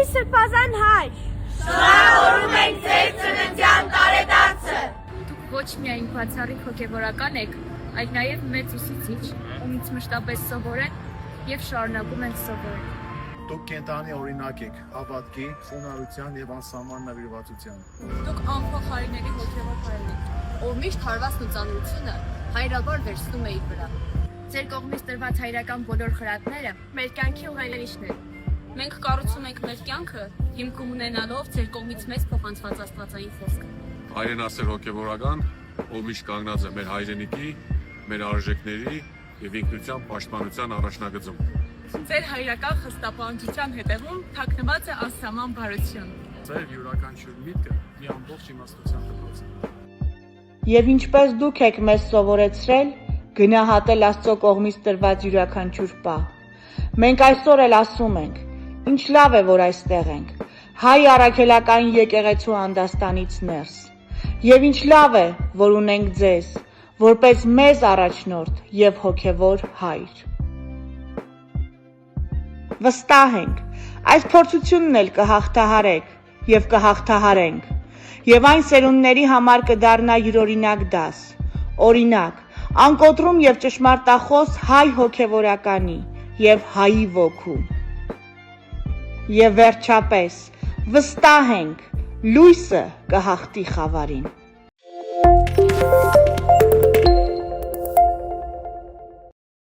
սրբազան հայր։ Շնորհավորում ենք ձեր ծննդյան տարեդարձը։ Դուք ոչ միայն բացառիկ հոգևորական եք, այլ նաև մեծ ուսուցիչ, ումից մշտապես սովորեն և շարունակում ենք սովորել։ Դուք կենտանի օրինակ եք հավատքի, խոնարհության և անսահման նվիրվածության։ Դուք անփոխարինելի հոգևոր հայր եք, ով միշտ հարվածն ու ծանրությունը հայրաբար վերցնում է իր վրա։ Ձեր կողմից տրված հայրական բոլոր խրատները մեր կյանքի ուղեկիցներ են։ Մենք կառուցում ենք մեր կյանքը հիմքում ունենալով ձեր կողմից մեզ փոխանցված աստվածային խոսքը։ Հայրենասեր հոգևորական, ով միշտ կանգնած է մեր հայրենիքի, մեր արժեքների և ինքնության պաշտպանության առաջնագծում։ Ձեր հայրական խստապահության հետևում թաքնված է անսահման բարություն։ Ձեր յուրաքանչյուր միտքը մի ամբողջ իմաստության դպրոց է։ Եվ ինչպես դուք եք մեզ սովորեցրել, գնահատել Աստծո կողմից տրված յուրաքանչյուր պահ։ Մենք այսօր էլ ասում ենք, ինչ լավ է, որ այստեղ ենք, հայ առաքելական եկեղեցու անդաստանից ներս։ Եվ ինչ լավ է, որ ունենք ձեզ, որպես մեզ առաջնորդ և հոգևոր հայր։ Վստահ ենք, այս փորձությունն էլ կհաղթահարեք և կհաղթահարենք, և այն սերունդների համար կդառնա յուրօրինակ դաս, օրինակ, անկոտրում և ճշմարտախոս հայ հոգևորականի և հայի ոգու։ Եվ վերջապես, վստահ ենք, լույսը կհաղթի խավարին։